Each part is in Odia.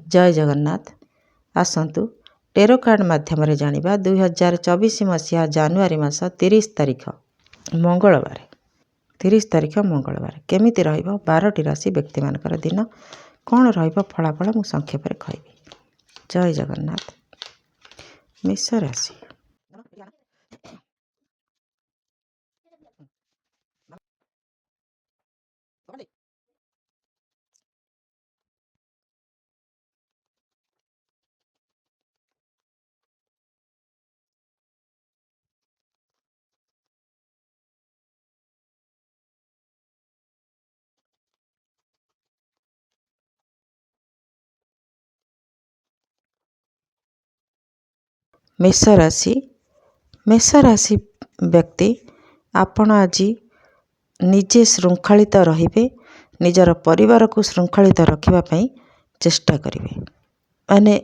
जय जगन्नाथ। आसतु टेरो कार्ड माध्यम जानिबा 2024 मसीहा जानुआरी मास 30 तारिख मंगलवार 30 तारिख मंगलवार केमिति रहिबो 12टी राशि व्यक्ति मानकर दिन कौन रहिबो फलाफल मु संक्षेप रे कहबी। जय जगन्नाथ। मेष राशि मेष राशि व्यक्ति आपण आज निजे श्रृंखलित रहिबे, निजर परिवार को श्रृंखलित रखिबा पई चेष्टा करिवे। माने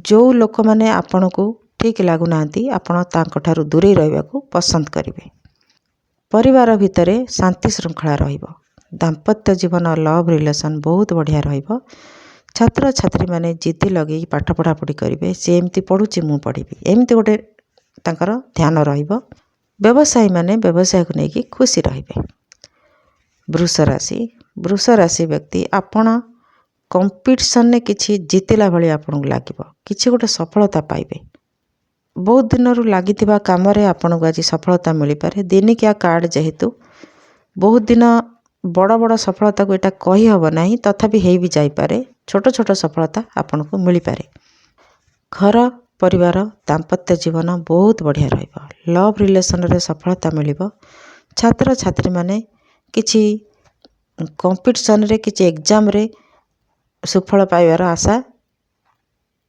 जो लोक माने आपण को ठीक लागु नांती आपण तांको ठारू दूरे रहिबा को पसंद करिवे। परिवार भितरे शांति श्रृंखला रहिबो। दाम्पत्य जीवन लव रिलेशन बहुत बढ़िया रहिबो। छात्र छात्री माने जिद्दी लगे पाठ पढ़ा पढ़ी करेंगे। सी एमती पढ़ुची मु पढ़ी एमती गोटे तांकर ध्यान रहिबो। व्यवसायी माने व्यवसाय को लेकिन खुशी रहिबे। वृष राशि व्यक्ति आपण कंपटीशन ने किछि जितिला भली आपन लागिबो। किछि गोटे सफलता पाइबे। बहुत दिन लगिथिबा काम रे आपन को आज सफलता मिली पारे। दिनिकिया कार्ड जेहेतु बहुत दिन बड़ बड़ सफलता को एटा कही हबो नाही, तथापि हेई भी जाई पारे। छोट छोट सफलता आपन को मिली पारे। घर परिवार दाम्पत्य जीवन बहुत बढ़िया रहिबो। लव रिलेशन रे सफलता मिलिबो। छात्र छात्री माने किछि कंपटीशन रे किछि एग्जाम रे सुफल पाइबार आशा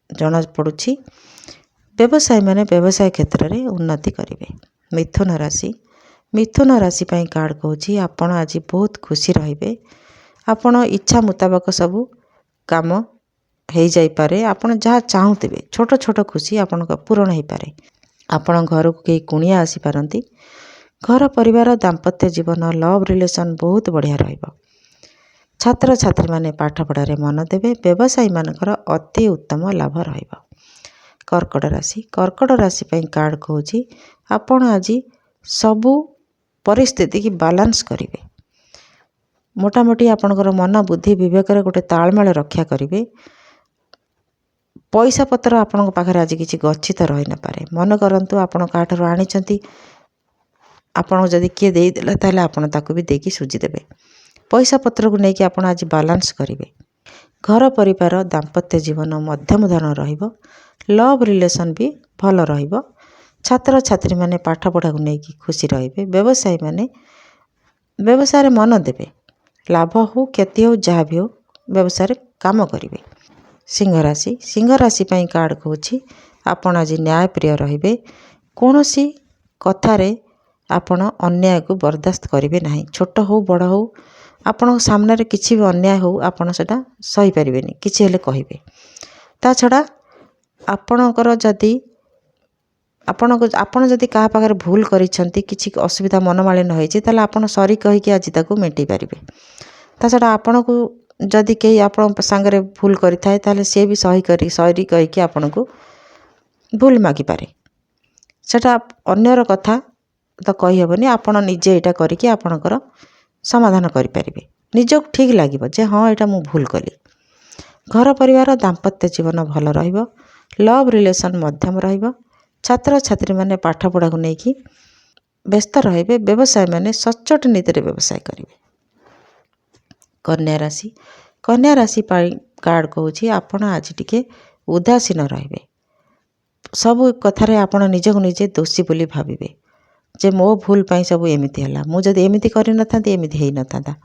जना पड़ुछि। व्यवसायी माने व्यवसाय क्षेत्र रे उन्नति करिवे। मिथुन राशि पई कार्ड कहूछि आपण आज बहुत खुशी रहिबे। आपण इच्छा मुताबिक सब काम हो जाई पारे। आपण जहाँ चाहूथिबे छोट छोट खुशी आपण पूर्ण हो पारे। आपण घर को कई कुणिया आसी पारंती। घर परिवार दाम्पत्य जीवन लव रिलेशन बहुत बढ़िया रहिबो। छात्र छात्री माने पाठ पढ़ारे मन देवे। व्यवसायी मानकर अति उत्तम लाभ रहिबो। कर्कट राशि पई कार्ड कहूछि आपण आज सबु परिस्थिति की बैलेंस करिवे। मोटामोटी आपणकर मन बुद्धि विवेक रे गोटे तालमेल रक्षा करिवे। पैसा पत्र आपण पाखरे आज किछि गच्छित रही न पारे। मन करंतु आपण काठरो आनिचंती आपण जदि किए देई देला ताले आपण ताकू भी देकी सुझी देबे। पैसा पत्र को नेकी आपण आज बैलेंस करिवे। घर परिवार दाम्पत्य जीवन मध्यम धरण रहिबो। लव रिलेशन भी भल रहिबो। छात्र छात्री माने पाठ पढ़ा को नेकी खुशी रहिबे। व्यवसायी माने व्यवसाय रे मन देबे। लाभ हो क्षति हो जहाँ भी हो व्यवसाय रे काम करिवे। सिंह राशि पई कार्ड कहूछि आपण आज न्यायप्रिय रहिबे। कोनोसी कथारे आपण अन्याय को बर्दाश्त करिवे नाही। छोट हो बड़ हो आपण सामने रे किछि भी अन्याय हो आपण सेटा सही परिबेनी, किछि हेले कहिबे। ता छडा आपणकर जदि आपण जदि कहा पाखरे भूल करिसंती किछि असुविधा मनमालिन होइछि ताले आपण सॉरी कहि कि आज ताको मेंटी पारिबे। ता छडा आपण को जदि केही आपण संगरे भूल करि थाए ताले से भी सही करी सॉरी कहि कि आपण को भूल मागी पारे। सेटा अन्यर कथा तो कहि हबनी। आपण निजे एटा करि कि आपणकर समाधान करि पारिबे। निजक ठीक लागिबो जे हां एटा मु भूल कली। घर परिवार दाम्पत्य जीवन भल रहिबो। लव रिलेशन मध्यम रहिबो। छात्र छात्री माने पाठ पढ़ा को नेकी व्यस्त रहिबे। व्यवसाय माने सचोट नीति रे व्यवसाय करिवे। कन्या राशि पाई कार्ड कहूछि आपण आज टिके उदासीन रहिबे। सब कथारे आपण निजे को निजे दोषी बोली भाबिबे जे मो भूल पाई सब एमिति हला, मु जदि एमिति करि न थांती एमिति हेई न थांता।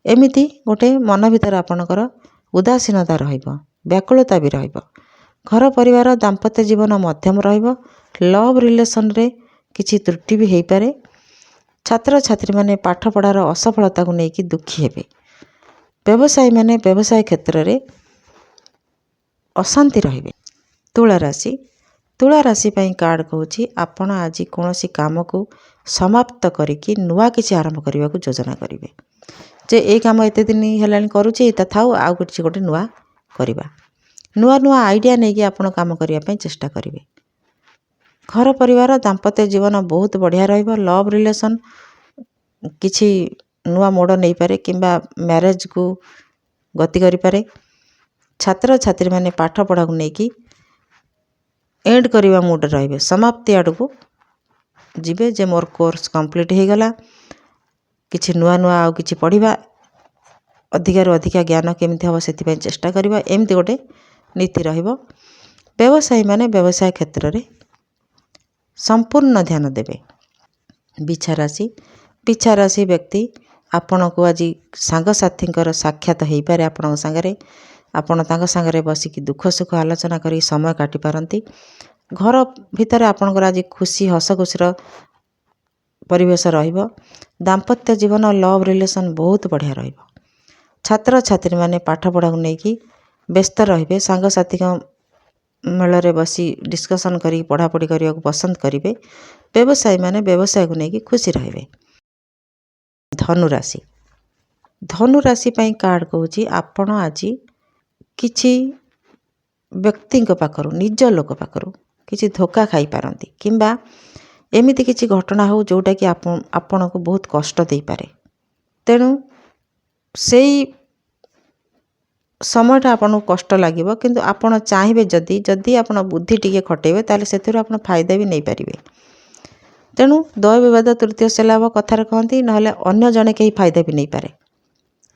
एमिति गोटे मन भीतर आपणकर उदासीनता रहिबो। व्याकुलता भी रहिबो। घर परिवार दाम्पत्य जीवन मध्यम रहिबो। लव रिलेशन रे किछि त्रुटि भी हेई पारे। छात्र छात्री माने पाठ पढ़ार असफलता को नेकी दुखी हेबे। व्यवसायी माने व्यवसाय क्षेत्र रे अशांति रहिबे। तुला राशि पई कार्ड कहूछि आपण आज कोनोसी काम को समाप्त करिकि नुआ किछि आरंभ करिवा को योजना करिवे। जे ए काम एते दिन हेलानी करूछि त थाउ आ किछि गोटे नुआ करिवा। ନୂଆ ନୂଆ ଆଇଡ଼ିଆ ନେଇକି ଆପଣ କାମ କରିବା ପାଇଁ ଚେଷ୍ଟା କରିବେ। ଘର ପରିବାର ଦାମ୍ପତ୍ୟ ଜୀବନ ବହୁତ ବଢ଼ିଆ ରହିବ। ଲଭ୍ ରିଲେସନ୍ କିଛି ନୂଆ ମୋଡ଼ ନେଇପାରେ କିମ୍ବା ମ୍ୟାରେଜକୁ ଗତି କରିପାରେ। ଛାତ୍ରଛାତ୍ରୀମାନେ ପାଠପଢ଼ାକୁ ନେଇକି ଏଣ୍ଡ କରିବା ମୁଡ଼ରେ ରହିବେ, ସମାପ୍ତି ଆଡ଼କୁ ଯିବେ ଯେ ମୋର କୋର୍ସ କମ୍ପ୍ଲିଟ୍ ହୋଇଗଲା, କିଛି ନୂଆ ନୂଆ ଆଉ କିଛି ପଢ଼ିବା, ଅଧିକାରୁ ଅଧିକା ଜ୍ଞାନ କେମିତି ହେବ ସେଥିପାଇଁ ଚେଷ୍ଟା କରିବା, ଏମିତି ଗୋଟେ ନୀତି ରହିବ। ବ୍ୟବସାୟୀମାନେ ବ୍ୟବସାୟ କ୍ଷେତ୍ରରେ ସମ୍ପୂର୍ଣ୍ଣ ଧ୍ୟାନ ଦେବେ। ବିଛା ରାଶି ବ୍ୟକ୍ତି ଆପଣଙ୍କୁ ଆଜି ସାଙ୍ଗସାଥୀଙ୍କର ସାକ୍ଷାତ ହୋଇପାରେ ଆପଣଙ୍କ ସାଙ୍ଗରେ। ଆପଣ ତାଙ୍କ ସାଙ୍ଗରେ ବସିକି ଦୁଃଖ ସୁଖ ଆଲୋଚନା କରି ସମୟ କାଟିପାରନ୍ତି। ଘର ଭିତରେ ଆପଣଙ୍କର ଆଜି ଖୁସି ହସ ଖୁସିର ପରିବେଶ ରହିବ। ଦାମ୍ପତ୍ୟ ଜୀବନ ଲଭ୍ ରିଲେସନ୍ ବହୁତ ବଢ଼ିଆ ରହିବ। ଛାତ୍ରଛାତ୍ରୀମାନେ ପାଠପଢ଼ାକୁ ନେଇକି ବ୍ୟସ୍ତ ରହିବେ। ସାଙ୍ଗସାଥୀଙ୍କ ମେଳରେ ବସି ଡିସ୍କସନ୍ କରି ପଢ଼ାପଢ଼ି କରିବାକୁ ପସନ୍ଦ କରିବେ। ବ୍ୟବସାୟୀମାନେ ବ୍ୟବସାୟକୁ ନେଇକି ଖୁସି ରହିବେ। ଧନୁରାଶି ପାଇଁ କାର୍ଡ଼ କହୁଛି ଆପଣ ଆଜି କିଛି ବ୍ୟକ୍ତିଙ୍କ ପାଖରୁ, ନିଜ ଲୋକ ପାଖରୁ କିଛି ଧୋକା ଖାଇପାରନ୍ତି କିମ୍ବା ଏମିତି କିଛି ଘଟଣା ହେଉ ଯେଉଁଟାକି ଆପଣଙ୍କୁ ବହୁତ କଷ୍ଟ ଦେଇପାରେ। ତେଣୁ ସେଇ ସମୟଟା ଆପଣଙ୍କୁ କଷ୍ଟ ଲାଗିବ, କିନ୍ତୁ ଆପଣ ଚାହିଁବେ ଯଦି ଆପଣ ବୁଦ୍ଧି ଟିକେ ଖଟେଇବେ ତାହେଲେ ସେଥିରୁ ଆପଣ ଫାଇଦା ବି ନେଇପାରିବେ। ତେଣୁ ଦୟ ବିବାଦ ତୃତୀୟ ସେଲାଭ କଥାରେ କହନ୍ତି, ନହେଲେ ଅନ୍ୟ ଜଣେ କେହି ଫାଇଦା ବି ନେଇପାରେ।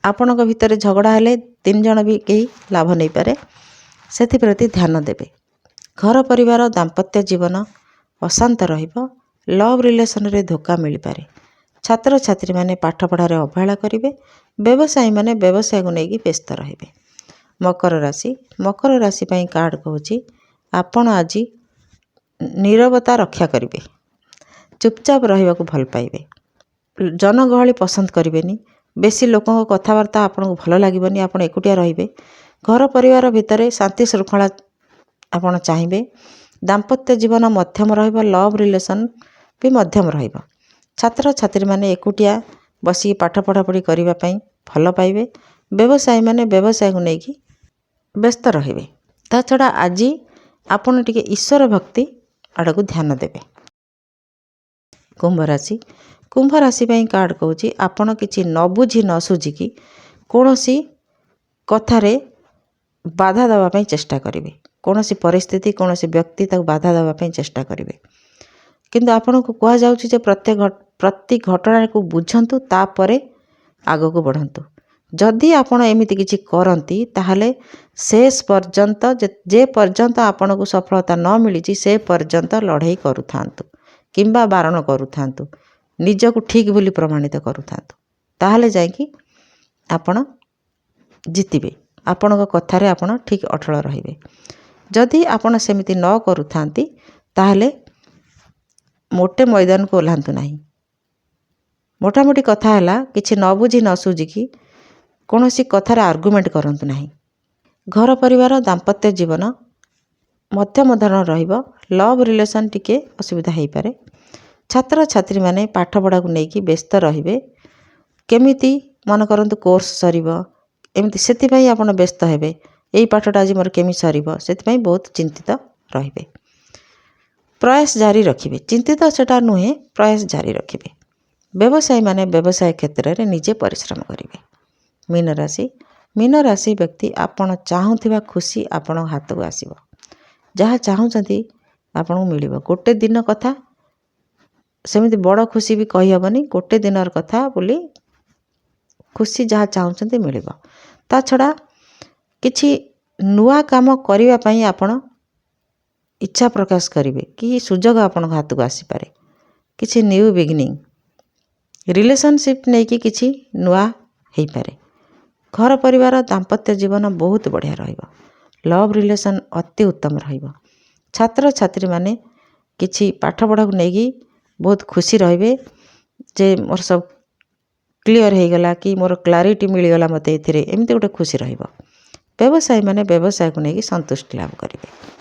ଆପଣଙ୍କ ଭିତରେ ଝଗଡ଼ା ହେଲେ 3 ଜଣ ବି କେହି ଲାଭ ନେଇପାରେ। ସେଥିପ୍ରତି ଧ୍ୟାନ ଦେବେ। ଘର ପରିବାର ଦାମ୍ପତ୍ୟ ଜୀବନ ଅଶାନ୍ତ ରହିବ। ଲଭ୍ ରିଲେସନରେ ଧୋକା ମିଳିପାରେ। ଛାତ୍ରଛାତ୍ରୀମାନେ ପାଠପଢ଼ାରେ ଅବହେଳା କରିବେ। ବ୍ୟବସାୟୀମାନେ ବ୍ୟବସାୟକୁ ନେଇକି ବ୍ୟସ୍ତ ରହିବେ। ମକର ରାଶି ପାଇଁ କାର୍ଡ଼ କହୁଛି ଆପଣ ଆଜି ନୀରବତା ରକ୍ଷା କରିବେ। ଚୁପଚାପ ରହିବାକୁ ଭଲ ପାଇବେ। ଜନଗହଳି ପସନ୍ଦ କରିବେନି। ବେଶୀ ଲୋକଙ୍କ କଥାବାର୍ତ୍ତା ଆପଣଙ୍କୁ ଭଲ ଲାଗିବନି। ଆପଣ ଏକୁଟିଆ ରହିବେ। ଘର ପରିବାର ଭିତରେ ଶାନ୍ତି ଶୃଙ୍ଖଳା ଆପଣ ଚାହିଁବେ। ଦାମ୍ପତ୍ୟ ଜୀବନ ମଧ୍ୟମ ରହିବ। ଲଭ୍ ରିଲେସନ୍ ବି ମଧ୍ୟମ ରହିବ। ଛାତ୍ରଛାତ୍ରୀମାନେ ଏକୁଟିଆ ବସିକି ପାଠ ପଢ଼ାପଢ଼ି କରିବା ପାଇଁ ଭଲ ପାଇବେ। ବ୍ୟବସାୟୀମାନେ ବ୍ୟବସାୟକୁ ନେଇକି ବ୍ୟସ୍ତ ରହିବେ। ତା ଛଡ଼ା ଆଜି ଆପଣ ଟିକେ ଈଶ୍ୱର ଭକ୍ତି ଆଡ଼କୁ ଧ୍ୟାନ ଦେବେ। କୁମ୍ଭ ରାଶି ପାଇଁ କାର୍ଡ଼ କହୁଛି ଆପଣ କିଛି ନ ବୁଝି ନ ସୁଝିକି କୌଣସି କଥାରେ ବାଧା ଦେବା ପାଇଁ ଚେଷ୍ଟା କରିବେ। କୌଣସି ପରିସ୍ଥିତି, କୌଣସି ବ୍ୟକ୍ତି ତାକୁ ବାଧା ଦେବା ପାଇଁ ଚେଷ୍ଟା କରିବେ। କିନ୍ତୁ ଆପଣଙ୍କୁ କୁହାଯାଉଛି ଯେ ପ୍ରତି ଘଟଣାକୁ ବୁଝନ୍ତୁ, ତାପରେ ଆଗକୁ ବଢ଼ନ୍ତୁ। ଯଦି ଆପଣ ଏମିତି କିଛି କରନ୍ତି ତାହେଲେ ଶେଷ ପର୍ଯ୍ୟନ୍ତ, ଯେ ପର୍ଯ୍ୟନ୍ତ ଆପଣଙ୍କୁ ସଫଳତା ନ ମିଳିଛି ସେ ପର୍ଯ୍ୟନ୍ତ ଲଢ଼େଇ କରୁଥାନ୍ତୁ କିମ୍ବା ବାରଣ କରୁଥାନ୍ତୁ, ନିଜକୁ ଠିକ୍ ବୋଲି ପ୍ରମାଣିତ କରୁଥାନ୍ତୁ। ତାହେଲେ ଯାଇକି ଆପଣ ଜିତିବେ। ଆପଣଙ୍କ କଥାରେ ଆପଣ ଠିକ୍ ଅଟଳ ରହିବେ। ଯଦି ଆପଣ ସେମିତି ନ କରୁଥାନ୍ତି ତାହେଲେ ମୋଟେ ମଇଦାନକୁ ଓହ୍ଲାନ୍ତୁ ନାହିଁ। ମୋଟାମୋଟି କଥା ହେଲା, କିଛି ନ ବୁଝି ନ ସୁଝିକି କୌଣସି କଥାରେ ଆର୍ଗୁମେଣ୍ଟ କରନ୍ତୁ ନାହିଁ। ଘର ପରିବାର ଦାମ୍ପତ୍ୟ ଜୀବନ ମଧ୍ୟମ ଧରଣ ରହିବ। ଲଭ୍ ରିଲେସନ୍ ଟିକେ ଅସୁବିଧା ହୋଇପାରେ। ଛାତ୍ରଛାତ୍ରୀମାନେ ପାଠପଢ଼ାକୁ ନେଇକି ବ୍ୟସ୍ତ ରହିବେ। କେମିତି ମନେ କରନ୍ତୁ କୋର୍ସ ସରିବ, ଏମିତି ସେଥିପାଇଁ ଆପଣ ବ୍ୟସ୍ତ ହେବେ। ଏଇ ପାଠଟା ଆଜି ମୋର କେମିତି ସରିବ, ସେଥିପାଇଁ ବହୁତ ଚିନ୍ତିତ ରହିବେ। ପ୍ରୟାସ ଜାରି ରଖିବେ। ଚିନ୍ତିତ ସେଟା ନୁହେଁ, ପ୍ରୟାସ ଜାରି ରଖିବେ। ବ୍ୟବସାୟୀମାନେ ବ୍ୟବସାୟ କ୍ଷେତ୍ରରେ ନିଜେ ପରିଶ୍ରମ କରିବେ। ମୀନ ରାଶି ବ୍ୟକ୍ତି ଆପଣ ଚାହୁଁଥିବା ଖୁସି ଆପଣଙ୍କ ହାତକୁ ଆସିବ। ଯାହା ଚାହୁଁଛନ୍ତି ଆପଣଙ୍କୁ ମିଳିବ। ଗୋଟେ ଦିନ କଥା, ସେମିତି ବଡ଼ ଖୁସି ବି କହିହେବନି, ଗୋଟେ ଦିନର କଥା ବୋଲି ଖୁସି ଯାହା ଚାହୁଁଛନ୍ତି ମିଳିବ। ତା ଛଡ଼ା କିଛି ନୂଆ କାମ କରିବା ପାଇଁ ଆପଣ ଇଚ୍ଛା ପ୍ରକାଶ କରିବେ କି ସୁଯୋଗ ଆପଣଙ୍କ ହାତକୁ ଆସିପାରେ। କିଛି ନ୍ୟୁ ବିଗିନିଂ, ରିଲେସନସିପ୍ ନେଇକି କିଛି ନୂଆ ହେଇପାରେ। ଘର ପରିବାର ଦାମ୍ପତ୍ୟ ଜୀବନ ବହୁତ ବଢ଼ିଆ ରହିବ। ଲଭ୍ ରିଲେସନ୍ ଅତି ଉତ୍ତମ ରହିବ। ଛାତ୍ରଛାତ୍ରୀମାନେ କିଛି ପାଠପଢ଼ାକୁ ନେଇକି ବହୁତ ଖୁସି ରହିବେ ଯେ ମୋର ସବୁ କ୍ଲିଅର ହେଇଗଲା କି ମୋର କ୍ଲାରିଟି ମିଳିଗଲା ମୋତେ ଏଥିରେ, ଏମିତି ଗୋଟେ ଖୁସି ରହିବ। ବ୍ୟବସାୟୀମାନେ ବ୍ୟବସାୟକୁ ନେଇକି ସନ୍ତୁଷ୍ଟି ଲାଭ କରିବେ।